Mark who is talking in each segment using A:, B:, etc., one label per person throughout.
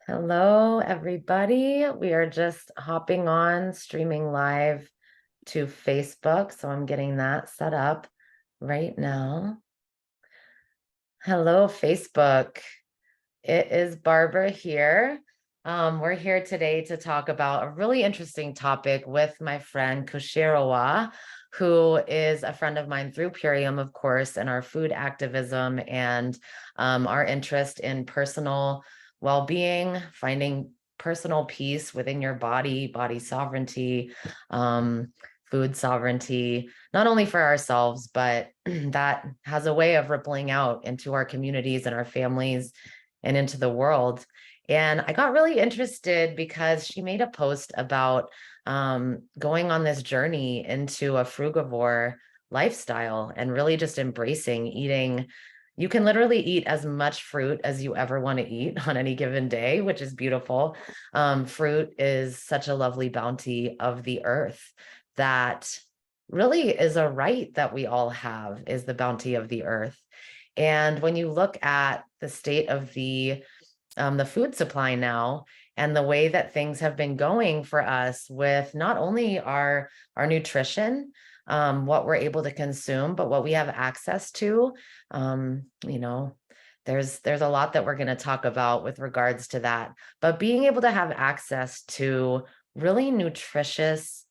A: Hello, everybody. We are just hopping on, streaming live to Facebook. So I'm getting that set up right now. Hello, Facebook. It is Barbara here. We're here today to talk about a really interesting topic with my friend Kushi-Rawa, who is a friend of mine through Purium, of course, and our food activism and our interest in personal well-being, finding personal peace within your body sovereignty, um, food sovereignty, not only for ourselves, but that has a way of rippling out into our communities and our families and into the world. And I got really interested because she made a post about going on this journey into a frugivore lifestyle and really just embracing eating. You can literally eat as much fruit as you ever want to eat on any given day, which is beautiful. Fruit is such a lovely bounty of the earth that really is a right that we all have, is the bounty of the earth. And when you look at the state of the food supply now and the way that things have been going for us with not only our nutrition, what we're able to consume, but what we have access to, you know, there's a lot that we're going to talk about with regards to that. But being able to have access to really nutritious,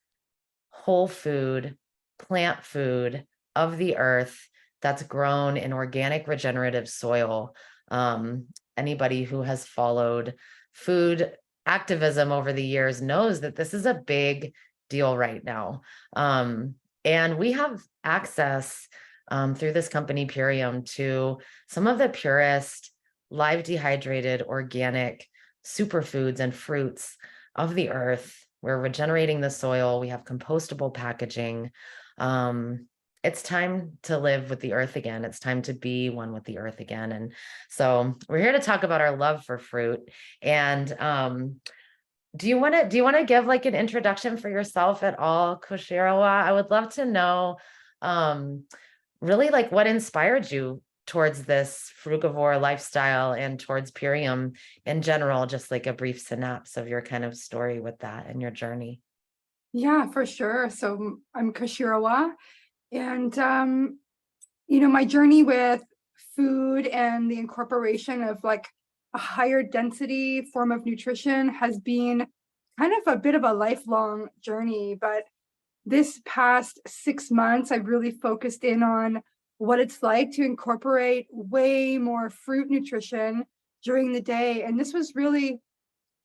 A: whole food, plant food of the earth that's grown in organic regenerative soil. Um, Anybody who has followed food activism over the years knows that this is a big deal right now. And we have access through this company, Purium, to some of the purest live dehydrated organic superfoods and fruits of the earth. We're regenerating the soil. We have compostable packaging. It's time to live with the earth again. It's time to be one with the earth again. And so we're here to talk about our love for fruit. And do you want to give like an introduction for yourself at all, Kushi-Rawa? I would love to know um, really like what inspired you towards this frugivore lifestyle and towards Purium in general, just like a brief synopsis of your kind of story with that and your journey.
B: Yeah, for sure. So I'm Kushi-Rawa, and my journey with food and the incorporation of like a higher density form of nutrition has been kind of a bit of a lifelong journey. But this past 6 months, I've really focused in on what it's like to incorporate way more fruit nutrition during the day. And this was really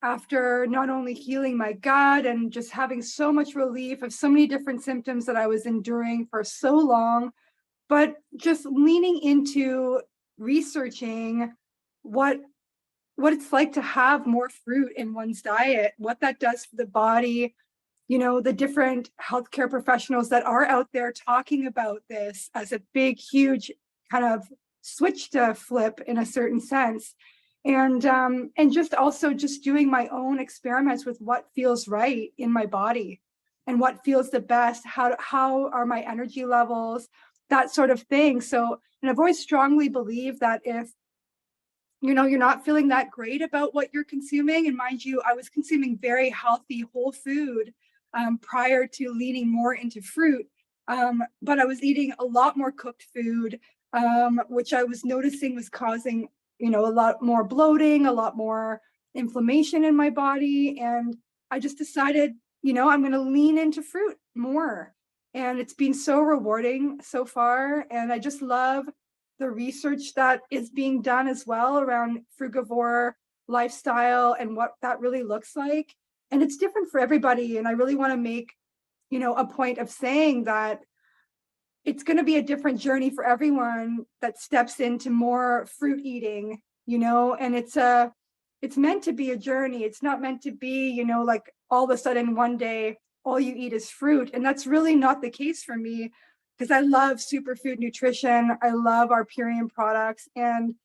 B: after not only healing my gut and just having so much relief of so many different symptoms that I was enduring for so long, but just leaning into researching what what it's like to have more fruit in one's diet, what that does for the body, the different healthcare professionals that are out there talking about this as a big, huge kind of switch to flip in a certain sense. And just also just doing my own experiments with what feels right in my body and what feels the best, how are my energy levels, that sort of thing. So, and I've always strongly believed that if you're not feeling that great about what you're consuming. And mind you, I was consuming very healthy whole food prior to leaning more into fruit. But I was eating a lot more cooked food, which I was noticing was causing, a lot more bloating, a lot more inflammation in my body. And I just decided, I'm going to lean into fruit more. And it's been so rewarding so far. And I just love the research that is being done as well around frugivore lifestyle and what that really looks like. And it's different for everybody. And I really want to make, a point of saying that it's going to be a different journey for everyone that steps into more fruit eating, and it's meant to be a journey. It's not meant to be, like all of a sudden one day all you eat is fruit. And that's really not the case for me because I love superfood nutrition. I love our Purium products, and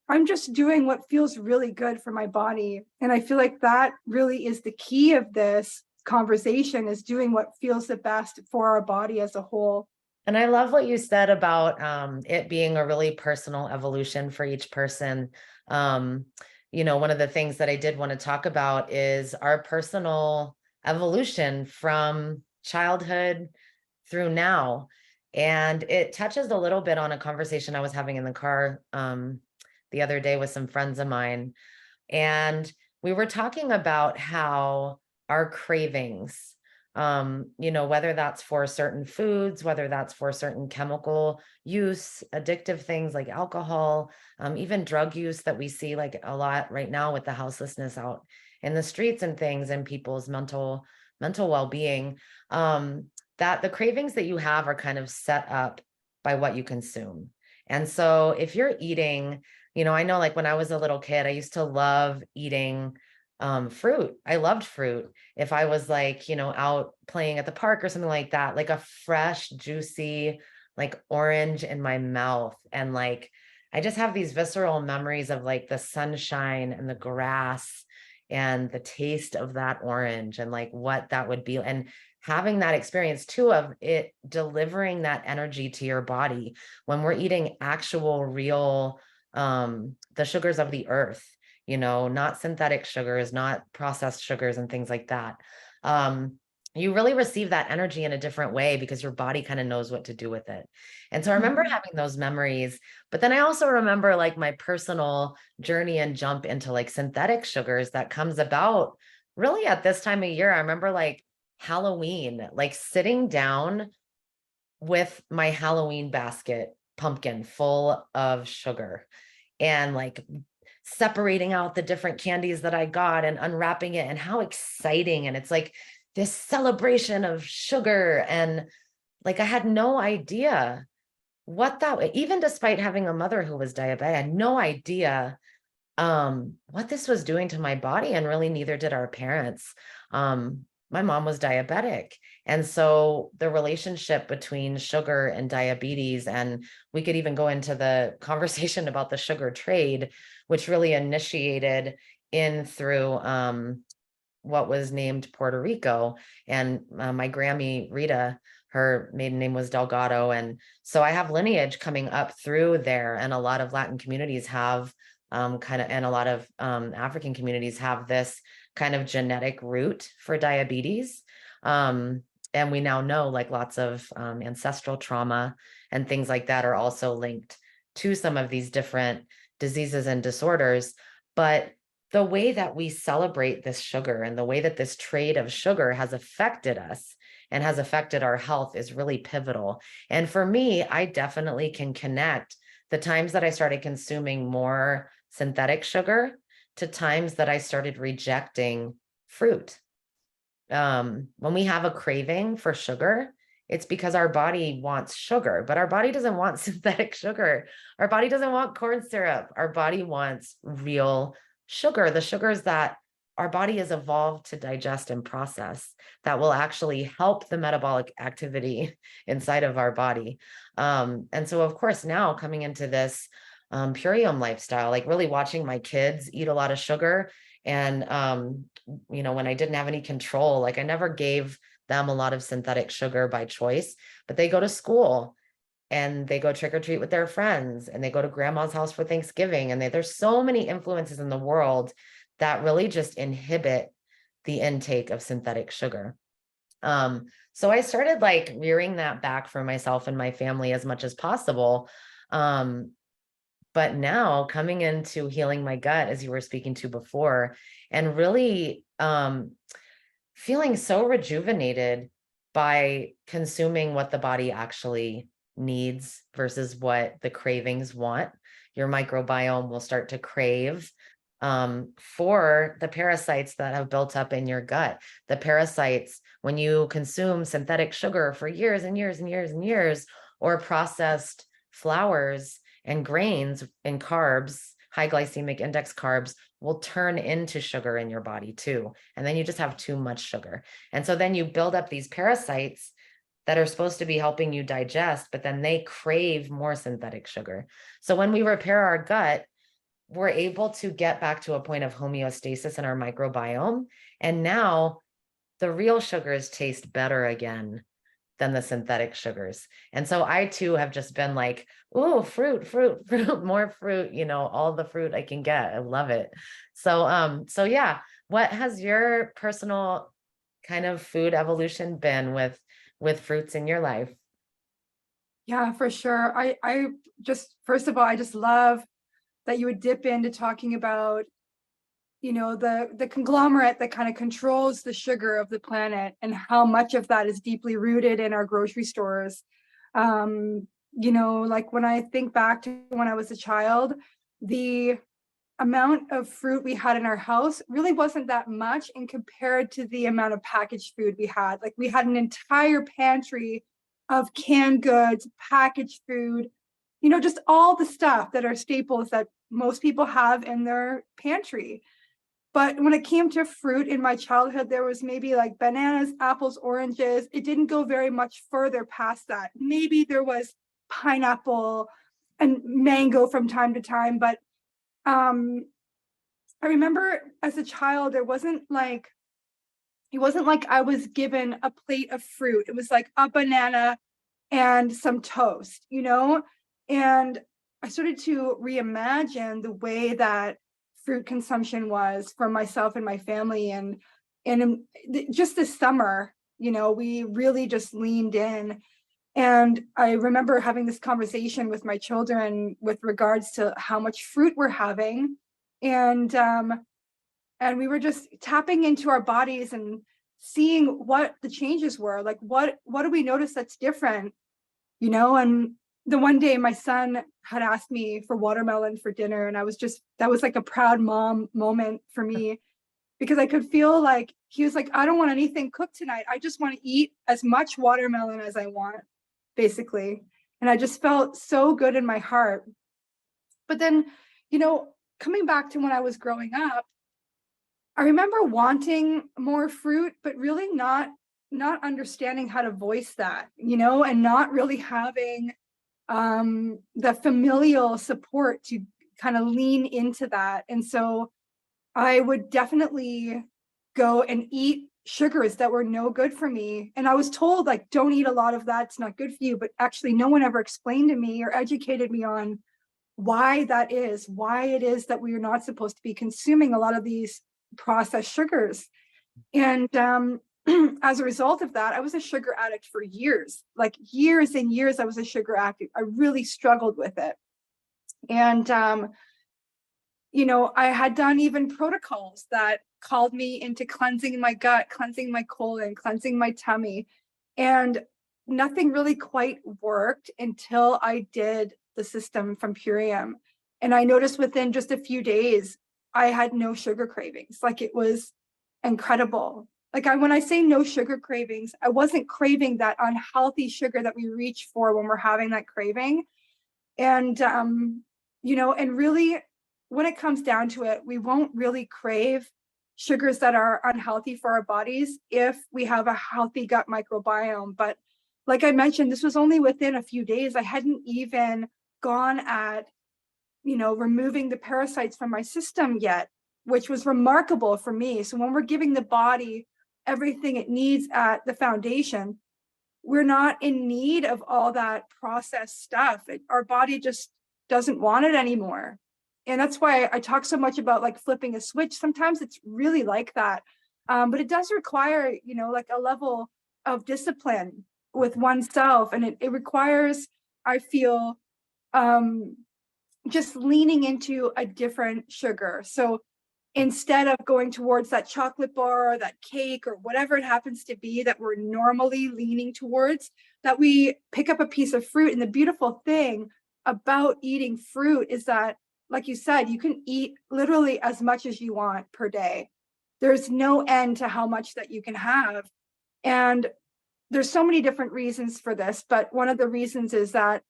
B: I'm just doing what feels really good for my body. And I feel like that really is the key of this conversation, is doing what feels the best for our body as a whole.
A: And I love what you said about it being a really personal evolution for each person. Um, one of the things that I did want to talk about is our personal evolution from childhood through now. And it touches a little bit on a conversation I was having in the car the other day with some friends of mine. And we were talking about how our cravings, whether that's for certain foods, whether that's for certain chemical use, addictive things like alcohol, even drug use that we see like a lot right now with the houselessness out in the streets and things and people's mental well-being, that the cravings that you have are kind of set up by what you consume. And so if you're eating, I know like when I was a little kid, I used to love eating fruit. I loved fruit. If I was like, out playing at the park or something like that, like a fresh, juicy, like orange in my mouth. And like, I just have these visceral memories of like the sunshine and the grass and the taste of that orange and like what that would be. And having that experience too of it delivering that energy to your body when we're eating actual, real, the sugars of the earth, not synthetic sugars, not processed sugars and things like that. You really receive that energy in a different way because your body kind of knows what to do with it. And so I remember having those memories, but then I also remember like my personal journey and jump into like synthetic sugars that comes about really at this time of year. I remember like Halloween, like sitting down with my Halloween basket pumpkin full of sugar and like separating out the different candies that I got and unwrapping it and how exciting. And it's like this celebration of sugar. And like, I had no idea what that, even despite having a mother who was diabetic, I had no idea what this was doing to my body, and really neither did our parents. My mom was diabetic, and so the relationship between sugar and diabetes, and we could even go into the conversation about the sugar trade, which really initiated in through what was named Puerto Rico. And my Grammy Rita, her maiden name was Delgado. And so I have lineage coming up through there. And a lot of Latin communities have and a lot of African communities have this kind of genetic root for diabetes. And we now know like lots of ancestral trauma and things like that are also linked to some of these different diseases and disorders. But the way that we celebrate this sugar and the way that this trade of sugar has affected us and has affected our health is really pivotal. And for me, I definitely can connect the times that I started consuming more synthetic sugar to times that I started rejecting fruit. When we have a craving for sugar, it's because our body wants sugar, but our body doesn't want synthetic sugar. Our body doesn't want corn syrup. Our body wants real sugar, the sugars that our body has evolved to digest and process that will actually help the metabolic activity inside of our body. And so, of course, now coming into this Purium lifestyle, like really watching my kids eat a lot of sugar. And, when I didn't have any control, like I never gave them a lot of synthetic sugar by choice, but they go to school and they go trick or treat with their friends and they go to grandma's house for Thanksgiving. And there's so many influences in the world that really just inhibit the intake of synthetic sugar. So I started like rearing that back for myself and my family as much as possible. But now coming into healing my gut, as you were speaking to before, and really feeling so rejuvenated by consuming what the body actually needs versus what the cravings want. Your microbiome will start to crave for the parasites that have built up in your gut. The parasites, when you consume synthetic sugar for years and years and years and years, or processed flours and grains and carbs, high glycemic index carbs, will turn into sugar in your body too. And then you just have too much sugar. And so then you build up these parasites that are supposed to be helping you digest, but then they crave more synthetic sugar. So when we repair our gut, we're able to get back to a point of homeostasis in our microbiome. And now the real sugars taste better again. than the synthetic sugars. And so I too have just been like, oh, fruit, fruit, fruit, more fruit, all the fruit I can get. I love it. So yeah, what has your personal kind of food evolution been with fruits in your life?
B: Yeah, for sure. I just, first of all, I just love that you would dip into talking about, the conglomerate that kind of controls the sugar of the planet and how much of that is deeply rooted in our grocery stores. Like when I think back to when I was a child, the amount of fruit we had in our house really wasn't that much in compared to the amount of packaged food we had. Like we had an entire pantry of canned goods, packaged food, just all the stuff that are staples that most people have in their pantry. But when it came to fruit in my childhood, there was maybe like bananas, apples, oranges. It didn't go very much further past that. Maybe there was pineapple and mango from time to time, but um, I remember as a child, it wasn't like I was given a plate of fruit. It was like a banana and some toast, And I started to reimagine the way that fruit consumption was for myself and my family. And just this summer, we really just leaned in. And I remember having this conversation with my children with regards to how much fruit we're having. And we were just tapping into our bodies and seeing what the changes were. Like what do we notice that's different? And the one day my son had asked me for watermelon for dinner, and that was like a proud mom moment for me, because I could feel like he was like, I don't want anything cooked tonight. I just want to eat as much watermelon as I want, basically. And I just felt so good in my heart. But then, coming back to when I was growing up, I remember wanting more fruit, but really not understanding how to voice that, and not really having the familial support to kind of lean into that. And so I would definitely go and eat sugars that were no good for me. And I was told, like, don't eat a lot of that, it's not good for you. But actually, no one ever explained to me or educated me on why it is that we are not supposed to be consuming a lot of these processed sugars. And as a result of that, I was a sugar addict for years, like years and years. I was a sugar addict. I really struggled with it. And, I had done even protocols that called me into cleansing my gut, cleansing my colon, cleansing my tummy. And nothing really quite worked until I did the system from Purium. And I noticed within just a few days, I had no sugar cravings. Like it was incredible. Like when I say no sugar cravings, I wasn't craving that unhealthy sugar that we reach for when we're having that craving. And and really when it comes down to it, we won't really crave sugars that are unhealthy for our bodies if we have a healthy gut microbiome. But like I mentioned, this was only within a few days. I hadn't even gone at removing the parasites from my system yet, which was remarkable for me. So when we're giving the body everything it needs at the foundation, we're not in need of all that processed stuff. Our body just doesn't want it anymore. And that's why I talk so much about like flipping a switch. Sometimes it's really like that. But it does require, like a level of discipline with oneself. And it requires, I feel, just leaning into a different sugar. So instead of going towards that chocolate bar or that cake or whatever it happens to be that we're normally leaning towards, that we pick up a piece of fruit. And the beautiful thing about eating fruit is that, like you said, you can eat literally as much as you want per day. There's no end to how much that you can have. And there's so many different reasons for this, but one of the reasons is that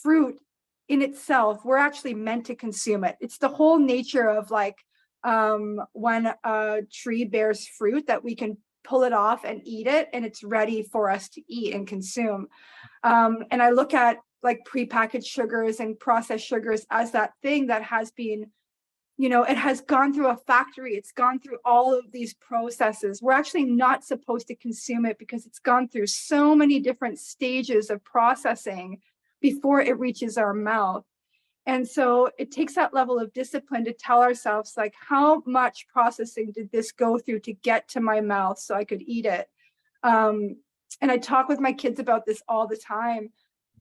B: fruit in itself, we're actually meant to consume it. It's the whole nature of like when a tree bears fruit that we can pull it off and eat it, and it's ready for us to eat and consume. And I look at like prepackaged sugars and processed sugars as that thing that has been it has gone through a factory. It's gone through all of these processes. We're actually not supposed to consume it because it's gone through so many different stages of processing before it reaches our mouth. And so it takes that level of discipline to tell ourselves, like, how much processing did this go through to get to my mouth so I could eat it? And I talk with my kids about this all the time,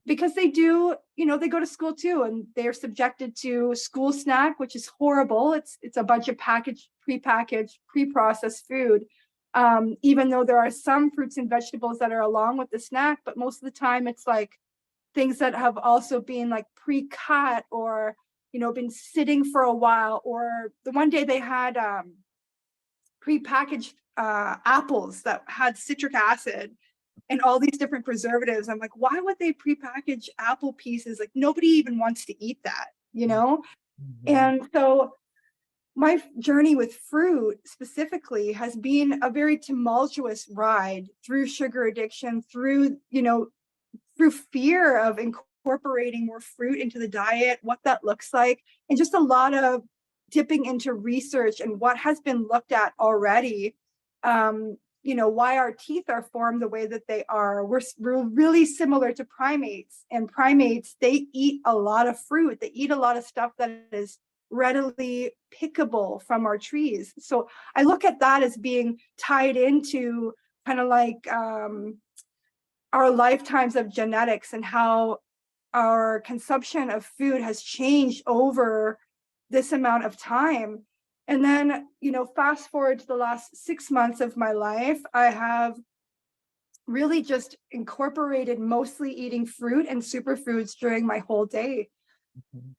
B: because they do, they go to school too, and they're subjected to school snack, which is horrible. It's a bunch of prepackaged, pre-processed food. Even though there are some fruits and vegetables that are along with the snack, but most of the time it's like things that have also been like pre-cut, or been sitting for a while. Or the one day they had pre-packaged apples that had citric acid and all these different preservatives. I'm like, why would they prepackage apple pieces? Like, nobody even wants to eat that. And so my journey with fruit specifically has been a very tumultuous ride through sugar addiction, through fear of incorporating more fruit into the diet, what that looks like, and just a lot of dipping into research and what has been looked at already. Why our teeth are formed the way that they are. We're really similar to primates, and primates, they eat a lot of fruit. They eat a lot of stuff that is readily pickable from our trees. So I look at that as being tied into kind of like our lifetimes of genetics, and how our consumption of food has changed over this amount of time. And then, fast forward to the last 6 months of my life, I have really just incorporated mostly eating fruit and superfoods during my whole day.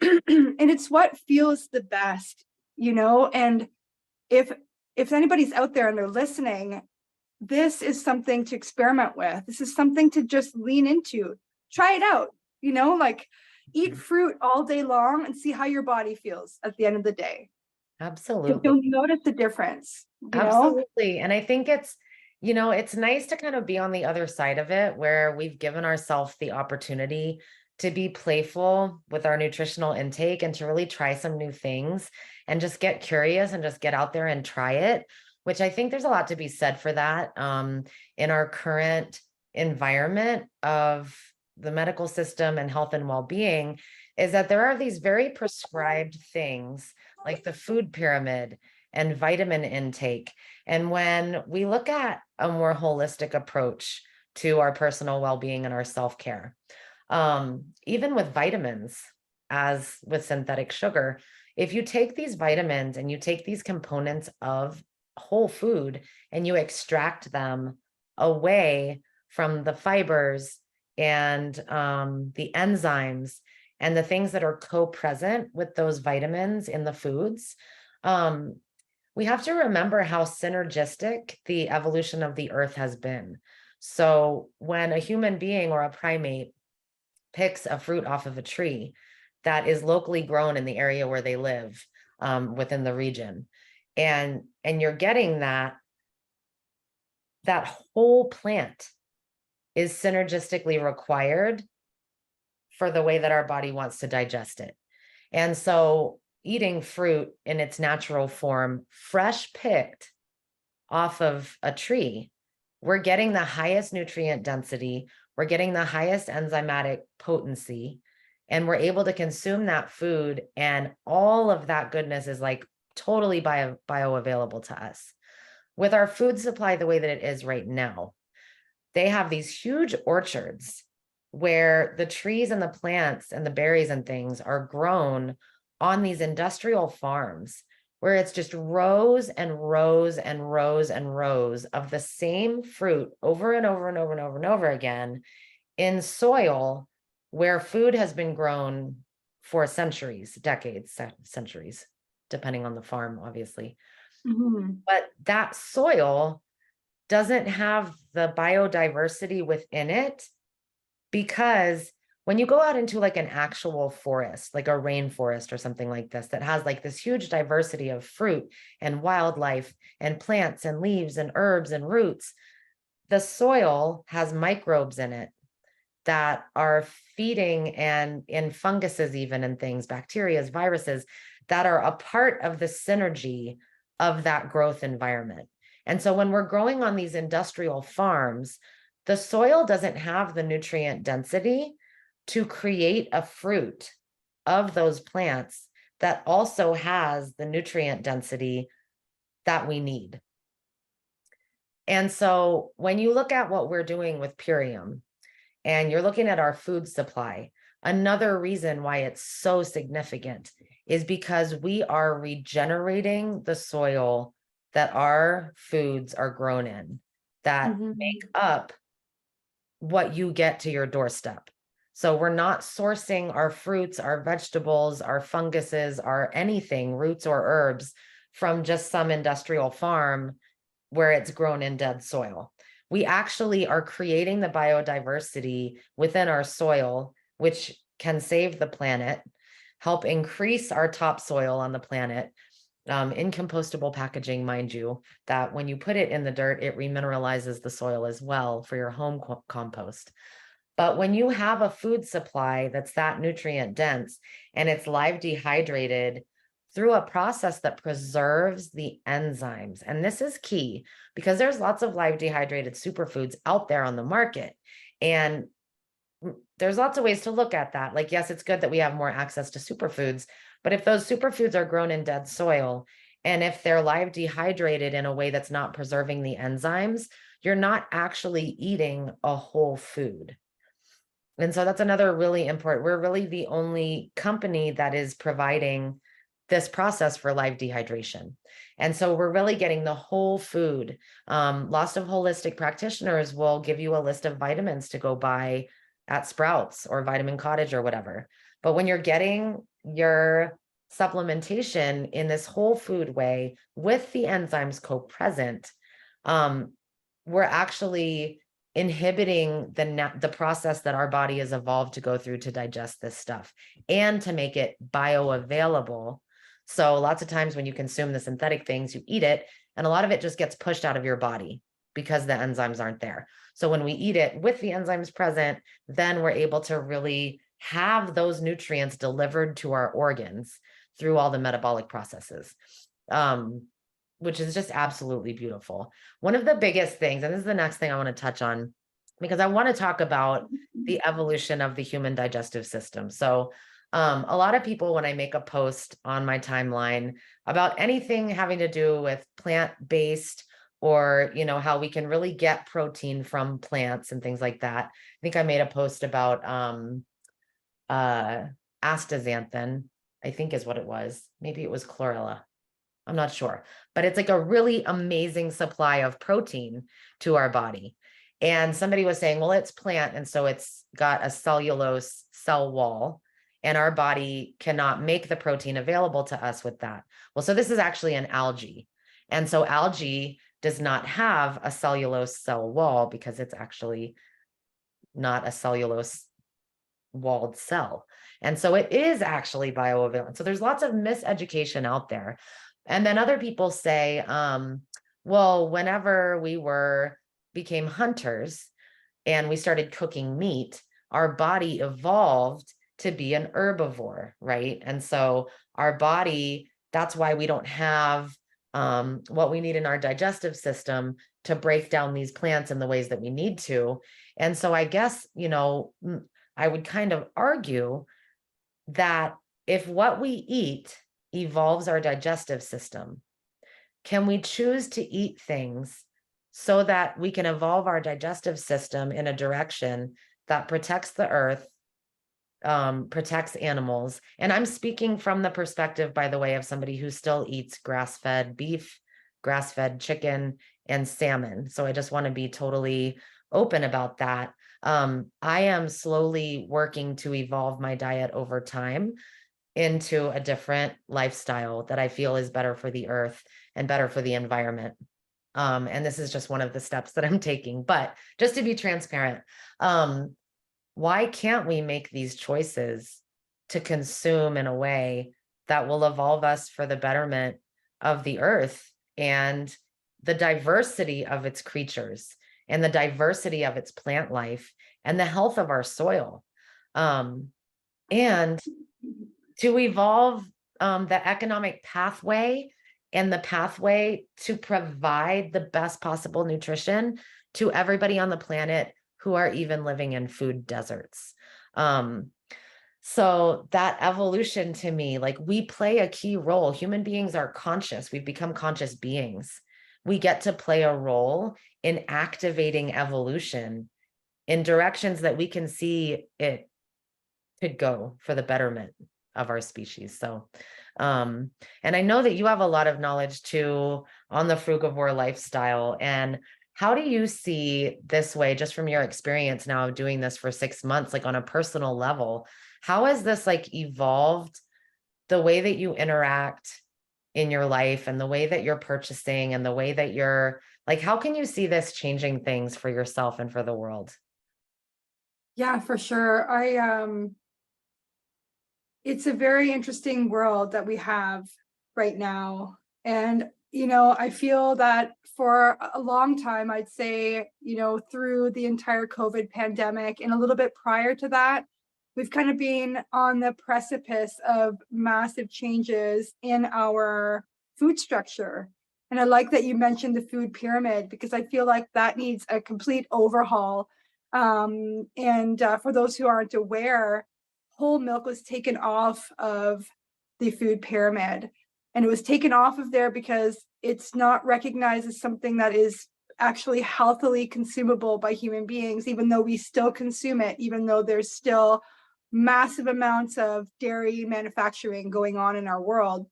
B: And it's what feels the best, and if anybody's out there and they're listening, this is something to experiment with. This is something to just lean into. Try it out, like eat fruit all day long and see how your body feels at the end of the day.
A: Absolutely.
B: You'll notice the difference,
A: Absolutely. And I think it's nice to kind of be on the other side of it, where we've given ourselves the opportunity to be playful with our nutritional intake and to really try some new things and just get curious and just get out there and try it, which I think there's a lot to be said for that in our current environment of the medical system and health and well-being, is that there are these very prescribed things like the food pyramid and vitamin intake. And when we look at a more holistic approach to our personal well-being and our self-care, even with vitamins, as with synthetic sugar, if you take these vitamins and you take these components of whole food and you extract them away from the fibers and the enzymes and the things that are co-present with those vitamins in the foods, we have to remember how synergistic the evolution of the earth has been. So when a human being or a primate picks a fruit off of a tree that is locally grown in the area where they live, within the region, and you're getting that whole plant is synergistically required for the way that our body wants to digest it. And so eating fruit in its natural form, fresh picked off of a tree, we're getting the highest nutrient density, we're getting the highest enzymatic potency, and we're able to consume that food, and all of that goodness is like totally bioavailable to us. With our food supply the way that it is right now, they have these huge orchards where the trees and the plants and the berries and things are grown on these industrial farms, where it's just rows and rows and rows and rows of the same fruit over and over and over and over and over again in soil where food has been grown for centuries, decades, centuries, depending on the farm, obviously. But that soil doesn't have the biodiversity within it, because when you go out into like an actual forest, like a rainforest or something like this, that has like this huge diversity of fruit and wildlife and plants and leaves and herbs and roots, the soil has microbes in it that are feeding and in funguses, even and things, bacteria, viruses that are a part of the synergy of that growth environment. And so when we're growing on these industrial farms, the soil doesn't have the nutrient density to create a fruit of those plants that also has the nutrient density that we need. And so when you look at what we're doing with Purium and you're looking at our food supply, another reason why it's so significant is because we are regenerating the soil that our foods are grown in, that make up what you get to your doorstep. So we're not sourcing our fruits, our vegetables, our funguses, our anything, roots or herbs, from just some industrial farm where it's grown in dead soil. We actually are creating the biodiversity within our soil, which can save the planet, help increase our topsoil on the planet, in compostable packaging, mind you, that when you put it in the dirt, it remineralizes the soil as well for your home compost. But when you have a food supply that's that nutrient dense and it's live dehydrated through a process that preserves the enzymes, and this is key because there's lots of live dehydrated superfoods out there on the market. And there's lots of ways to look at that. Like, yes, it's good that we have more access to superfoods, but if those superfoods are grown in dead soil, and if they're live dehydrated in a way that's not preserving the enzymes, you're not actually eating a whole food. And so that's another really important. We're really the only company that is providing this process for live dehydration. And so we're really getting the whole food. Lots of holistic practitioners will give you a list of vitamins to go buy at Sprouts or Vitamin Cottage or whatever. But when you're getting your supplementation in this whole food way with the enzymes co-present, we're actually inhibiting the process that our body has evolved to go through to digest this stuff and to make it bioavailable. So lots of times when you consume the synthetic things, you eat it, and a lot of it just gets pushed out of your body because the enzymes aren't there. So when we eat it with the enzymes present, then we're able to really have those nutrients delivered to our organs through all the metabolic processes, which is just absolutely beautiful. One of the biggest things, and this is the next thing I want to touch on, because I want to talk about the evolution of the human digestive system. So a lot of people, when I make a post on my timeline about anything having to do with plant-based or, how we can really get protein from plants and things like that. I think I made a post about astaxanthin, I think is what it was. Maybe it was chlorella. I'm not sure, but it's like a really amazing supply of protein to our body. And somebody was saying, well, it's plant. And so it's got a cellulose cell wall and our body cannot make the protein available to us with that. Well, so this is actually an algae. And so algae does not have a cellulose cell wall because it's actually not a cellulose walled cell. And so it is actually bioavailable. So there's lots of miseducation out there. And then other people say, well, whenever we became hunters and we started cooking meat, our body evolved to be an herbivore, right? And so our body, that's why we don't have what we need in our digestive system to break down these plants in the ways that we need to. And so I guess, I would kind of argue that if what we eat evolves our digestive system, can we choose to eat things so that we can evolve our digestive system in a direction that protects the earth, protects animals? And I'm speaking from the perspective, by the way, of somebody who still eats grass-fed beef, grass-fed chicken, and salmon. So I just want to be totally open about that. I am slowly working to evolve my diet over time into a different lifestyle that I feel is better for the earth and better for the environment. And this is just one of the steps that I'm taking. But just to be transparent, why can't we make these choices to consume in a way that will evolve us for the betterment of the earth and the diversity of its creatures and the diversity of its plant life and the health of our soil. And to evolve the economic pathway and the pathway to provide the best possible nutrition to everybody on the planet who are even living in food deserts. So that evolution, to me, like, we play a key role. Human beings are conscious. We've become conscious beings. We get to play a role in activating evolution in directions that we can see it could go for the betterment of our species. So, and I know that you have a lot of knowledge too on the frugivore lifestyle. And how do you see this way, just from your experience now of doing this for 6 months, like on a personal level, how has this like evolved the way that you interact in your life and the way that you're purchasing and the way that you're like, how can you see this changing things for yourself and for the world?
B: Yeah, for sure. It's a very interesting world that we have right now. And, I feel that for a long time, I'd say, through the entire COVID pandemic and a little bit prior to that, we've kind of been on the precipice of massive changes in our food structure. And I like that you mentioned the food pyramid, because I feel like that needs a complete overhaul. And for those who aren't aware, whole milk was taken off of the food pyramid. And it was taken off of there because it's not recognized as something that is actually healthily consumable by human beings, even though we still consume it, even though there's still massive amounts of dairy manufacturing going on in our world.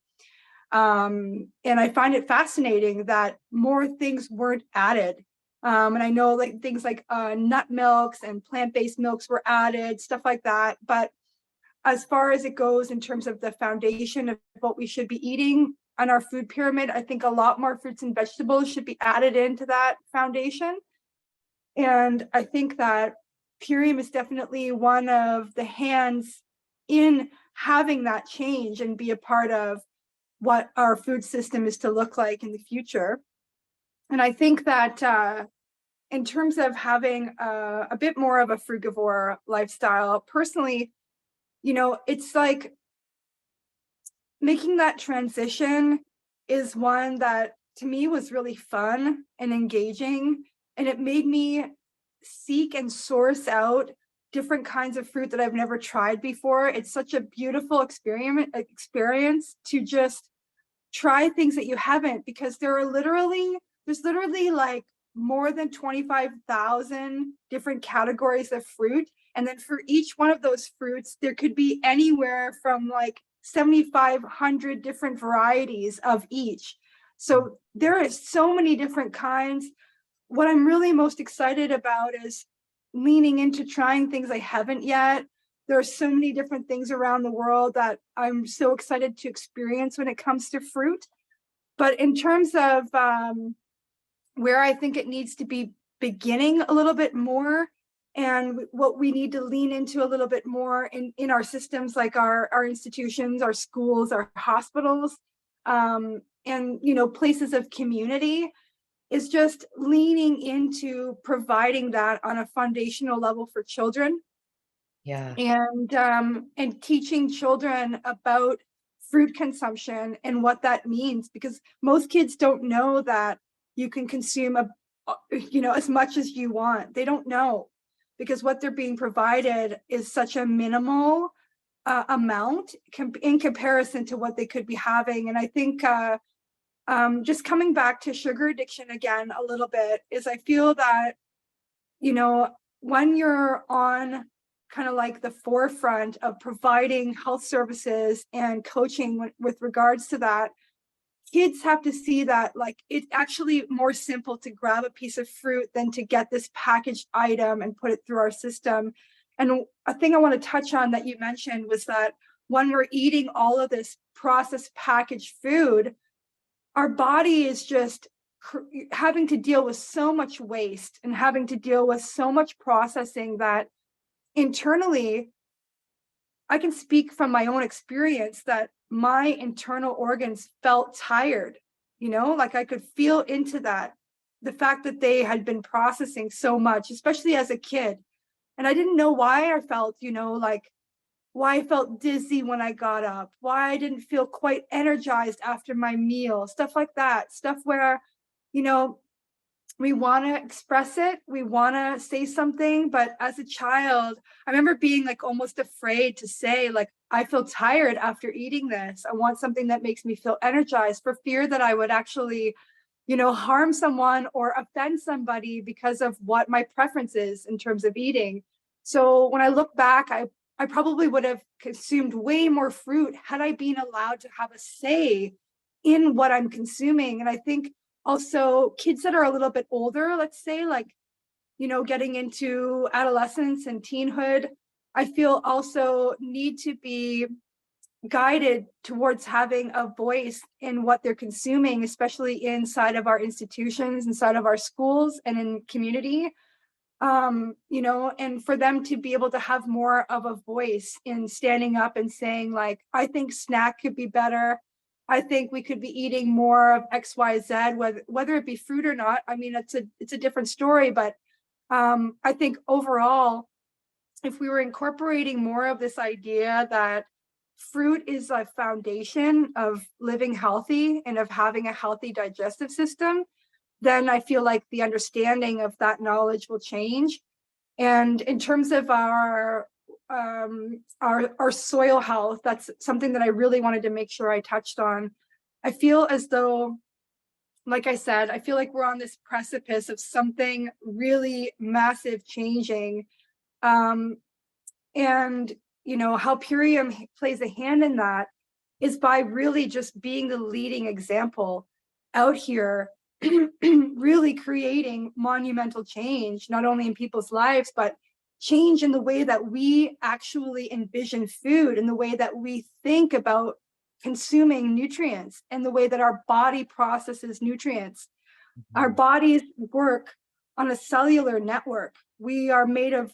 B: And I find it fascinating that more things weren't added. And I know like things like nut milks and plant-based milks were added, stuff like that. But as far as it goes in terms of the foundation of what we should be eating on our food pyramid, I think a lot more fruits and vegetables should be added into that foundation. And I think that Purium is definitely one of the hands in having that change and be a part of what our food system is to look like in the future. And I think that in terms of having a bit more of a frugivore lifestyle, personally, it's like making that transition is one that to me was really fun and engaging. And it made me seek and source out different kinds of fruit that I've never tried before. It's such a beautiful experience to just try things that you haven't, because there's literally like more than 25,000 different categories of fruit. And then for each one of those fruits, there could be anywhere from like 7,500 different varieties of each. So there is so many different kinds. What I'm really most excited about is leaning into trying things I haven't yet. There are so many different things around the world that I'm so excited to experience when it comes to fruit. But in terms of where I think it needs to be beginning a little bit more, and what we need to lean into a little bit more in our systems, like our institutions, our schools, our hospitals, and places of community, is just leaning into providing that on a foundational level for children.
A: Yeah.
B: And teaching children about fruit consumption and what that means, because most kids don't know that you can consume as much as you want. They don't know, because what they're being provided is such a minimal amount in comparison to what they could be having. And I think just coming back to sugar addiction again a little bit, is I feel that when you're on kind of like the forefront of providing health services and coaching with regards to that, kids have to see that like it's actually more simple to grab a piece of fruit than to get this packaged item and put it through our system. And a thing I want to touch on that you mentioned was that when we're eating all of this processed packaged food, our body is just having to deal with so much waste and having to deal with so much processing that internally, I can speak from my own experience that my internal organs felt tired, like I could feel into that. The fact that they had been processing so much, especially as a kid, And I didn't know why I felt, like why I felt dizzy when I got up, why I didn't feel quite energized after my meal, stuff like that. Stuff where, you know, we want to express it, we want to say something, but as a child, I remember being like almost afraid to say, like, I feel tired after eating this. I want something that makes me feel energized, for fear that I would actually, harm someone or offend somebody because of what my preference is in terms of eating. So when I look back, I probably would have consumed way more fruit had I been allowed to have a say in what I'm consuming. And I think also kids that are a little bit older, let's say, like, getting into adolescence and teenhood, I feel also need to be guided towards having a voice in what they're consuming, especially inside of our institutions, inside of our schools, and in community. And for them to be able to have more of a voice in standing up and saying, like, I think snack could be better. I think we could be eating more of XYZ, whether it be fruit or not. I mean, it's a different story, but I think overall, if we were incorporating more of this idea that fruit is a foundation of living healthy and of having a healthy digestive system, then I feel like the understanding of that knowledge will change. And in terms of our soil health, that's something that I really wanted to make sure I touched on. I feel as though, like I said, I feel like we're on this precipice of something really massive changing. Um, and how Purium plays a hand in that is by really just being the leading example out here, really creating monumental change, not only in people's lives, but change in the way that we actually envision food, and the way that we think about consuming nutrients, and the way that our body processes nutrients. Our bodies work on a cellular network. We are made of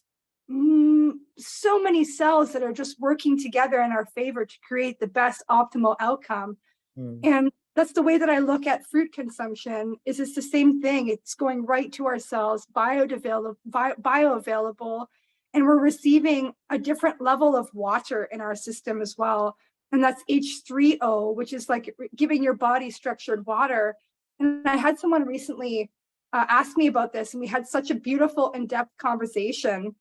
B: so many cells that are just working together in our favor to create the best optimal outcome.
A: Mm.
B: And that's the way that I look at fruit consumption. Is it's the same thing. It's going right to our cells, bioavailable, and we're receiving a different level of water in our system as well. And that's H3O, which is like giving your body structured water. And I had someone recently ask me about this, and we had such a beautiful in-depth conversation.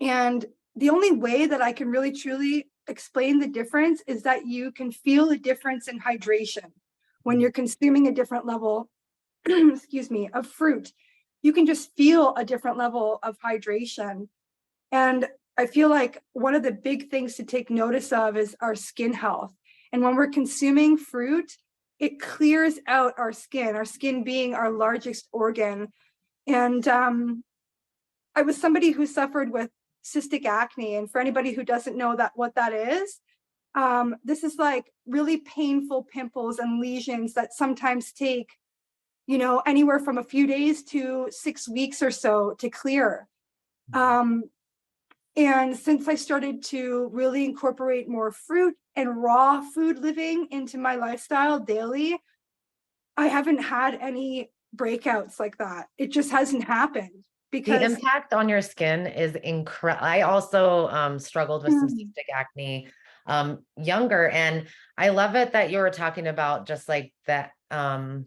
B: And the only way that I can really truly explain the difference is that you can feel a difference in hydration when you're consuming a different level, excuse me, of fruit. You can just feel a different level of hydration. And I feel like one of the big things to take notice of is our skin health. And when we're consuming fruit, it clears out our skin being our largest organ. And I was somebody who suffered with cystic acne. And for anybody who doesn't know what that is, this is like really painful pimples and lesions that sometimes take, anywhere from a few days to 6 weeks or so to clear. And since I started to really incorporate more fruit and raw food living into my lifestyle daily, I haven't had any breakouts like that. It just hasn't happened
A: The
B: because
A: impact on your skin is incredible. I also struggled with some cystic acne younger, and I love it that you were talking about just like that kind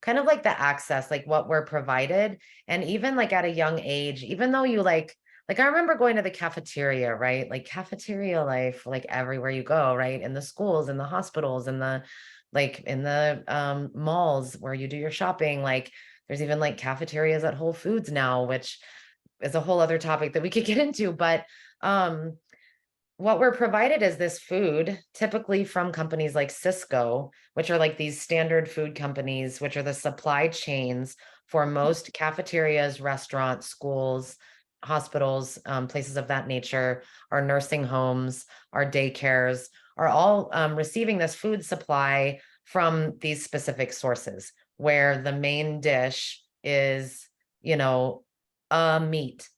A: of like the access, like what we're provided. And even like at a young age, even though you like I remember going to the cafeteria, right? Like cafeteria life, like everywhere you go, right? In the schools, in the hospitals, in the malls where you do your shopping, like there's even like cafeterias at Whole Foods now, which is a whole other topic that we could get into. But what we're provided is this food, typically from companies like Cisco, which are like these standard food companies, which are the supply chains for most cafeterias, restaurants, schools, hospitals, places of that nature, our nursing homes, our daycares are all receiving this food supply from these specific sources, where the main dish is, a meat,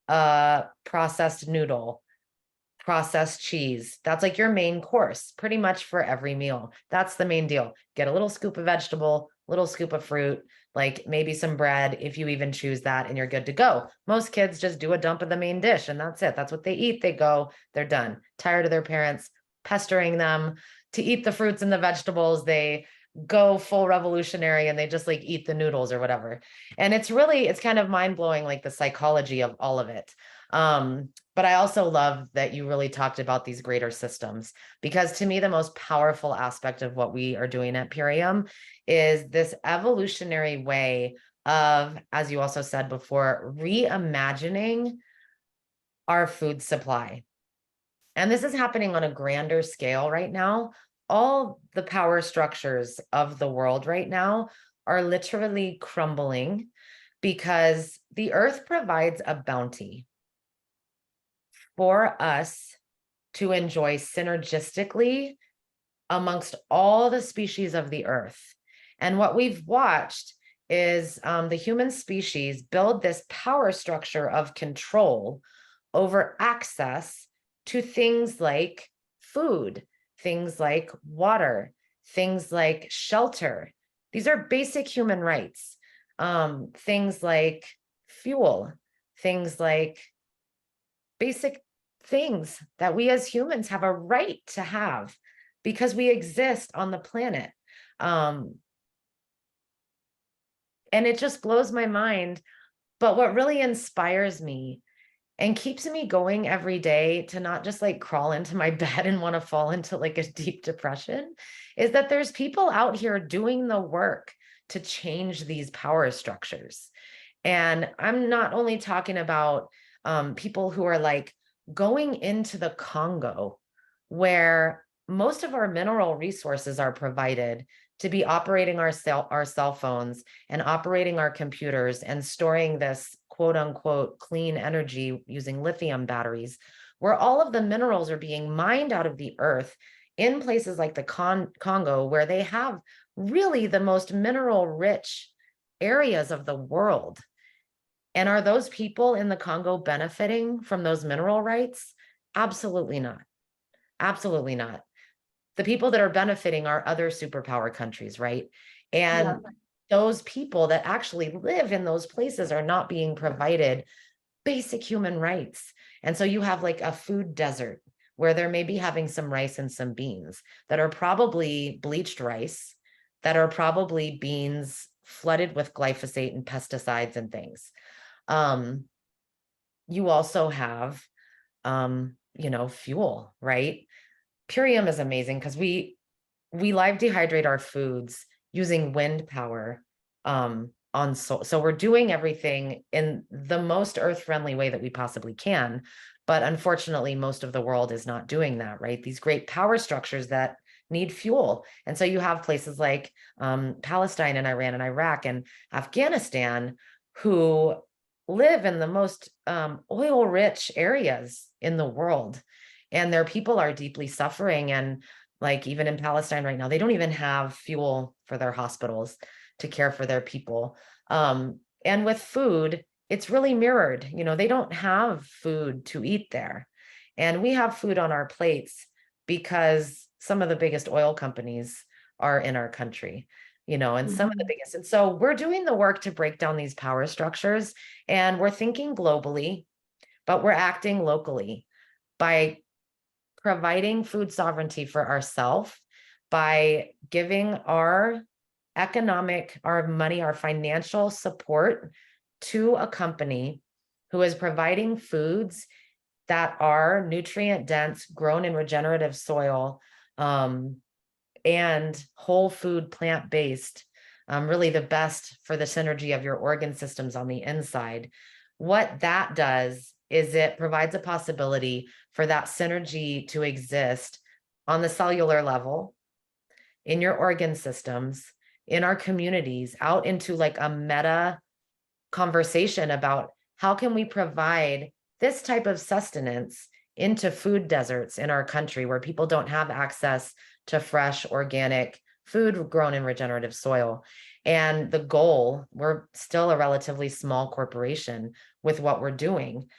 A: a processed noodle, processed cheese. That's like your main course pretty much for every meal. That's the main deal. Get a little scoop of vegetable, little scoop of fruit, like maybe some bread, if you even choose that, and you're good to go. Most kids just do a dump of the main dish and that's it. That's what they eat. They go, they're done. Tired of their parents pestering them to eat the fruits and the vegetables. They go full revolutionary and they just like eat the noodles or whatever. And it's kind of mind blowing, like the psychology of all of it. But I also love that you really talked about these greater systems, because to me, the most powerful aspect of what we are doing at Purium is this evolutionary way of, as you also said before, reimagining our food supply. And this is happening on a grander scale right now. All the power structures of the world right now are literally crumbling because the earth provides a bounty for us to enjoy synergistically amongst all the species of the earth. And what we've watched is the human species build this power structure of control over access to things like food, things like water, things like shelter. These are basic human rights. Things like fuel, things like basic things that we as humans have a right to have because we exist on the planet. Um, and it just blows my mind. But what really inspires me and keeps me going every day to not just like crawl into my bed and want to fall into like a deep depression is that there's people out here doing the work to change these power structures. And I'm not only talking about people who are like going into the Congo, where most of our mineral resources are provided to be operating our cell phones and operating our computers and storing this quote unquote clean energy using lithium batteries, where all of the minerals are being mined out of the earth in places like the Congo, where they have really the most mineral rich areas of the world. And are those people in the Congo benefiting from those mineral rights? Absolutely not. Absolutely not. The people that are benefiting are other superpower countries, right?
B: Yeah.
A: And those people that actually live in those places are not being provided basic human rights. And so you have like a food desert where they're maybe having some rice and some beans that are probably bleached rice, that are probably beans flooded with glyphosate and pesticides and things. Um, you also have, fuel, right? Purium is amazing because we live dehydrate our foods using wind power on so we're doing everything in the most earth friendly way that we possibly can, but unfortunately most of the world is not doing that, right? These great power structures that need fuel. And so you have places like Palestine and Iran and Iraq and Afghanistan who live in the most oil rich areas in the world, and their people are deeply suffering. And like even in Palestine right now, they don't even have fuel for their hospitals to care for their people. And with food, it's really mirrored. They don't have food to eat there. And we have food on our plates because some of the biggest oil companies are in our country, and some of the
B: Mhm.
A: biggest. And so we're doing the work to break down these power structures, and we're thinking globally, but we're acting locally by providing food sovereignty for ourselves, by giving our our money, our financial support to a company who is providing foods that are nutrient dense, grown in regenerative soil, and whole food, plant based, really the best for the synergy of your organ systems on the inside. What that does is it provides a possibility for that synergy to exist on the cellular level, in your organ systems, in our communities, out into like a meta conversation about how can we provide this type of sustenance into food deserts in our country where people don't have access to fresh organic food grown in regenerative soil. And the goal, we're still a relatively small corporation with what we're doing,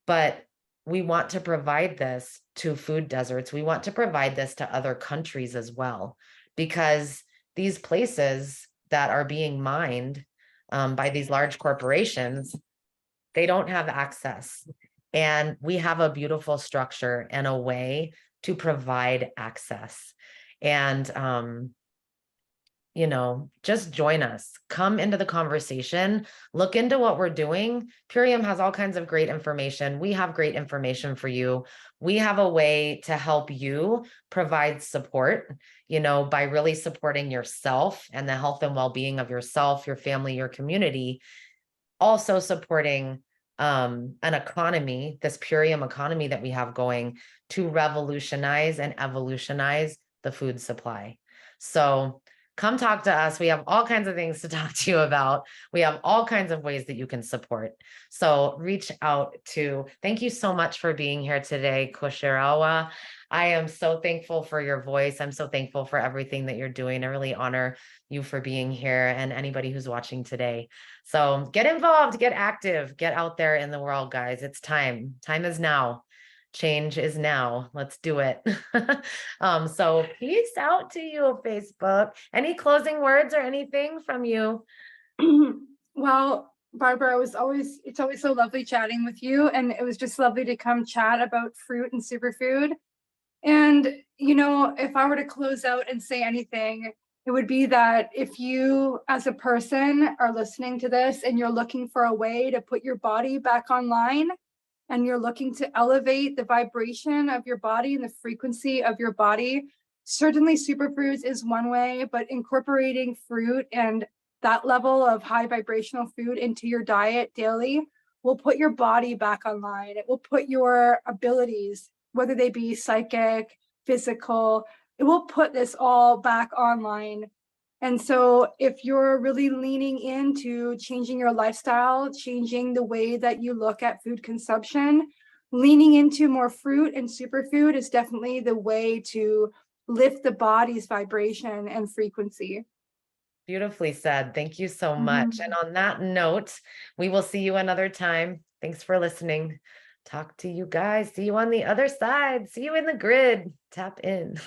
A: but we want to provide this to food deserts. We want to provide this to other countries as well, because these places that are being mined by these large corporations, they don't have access. And we have a beautiful structure and a way to provide access. And, just join us, come into the conversation, look into what we're doing. Purium has all kinds of great information. We have great information for you. We have a way to help you provide support, by really supporting yourself and the health and well-being of yourself, your family, your community, also supporting an economy, this Purium economy that we have going, to revolutionize and evolutionize the food supply. So come talk to us. We have all kinds of things to talk to you about. We have all kinds of ways that you can support. So reach out thank you so much for being here today, Kushi-Rawa. I am so thankful for your voice. I'm so thankful for everything that you're doing. I really honor you for being here and anybody who's watching today. So get involved, get active, get out there in the world, guys. It's time. Time is now. Change is now. Let's do it. So peace out to you, Facebook. Any closing words or anything from you?
B: Well, Barbara, it's always so lovely chatting with you. And it was just lovely to come chat about fruit and superfood. And, if I were to close out and say anything, it would be that if you as a person are listening to this and you're looking for a way to put your body back online, and you're looking to elevate the vibration of your body and the frequency of your body, certainly superfoods is one way, but incorporating fruit and that level of high vibrational food into your diet daily will put your body back online. It will put your abilities, whether they be psychic, physical, it will put this all back online. And so if you're really leaning into changing your lifestyle, changing the way that you look at food consumption, leaning into more fruit and superfood is definitely the way to lift the body's vibration and frequency.
A: Beautifully said. Thank you so much. And on that note, we will see you another time. Thanks for listening. Talk to you guys. See you on the other side. See you in the grid. Tap in.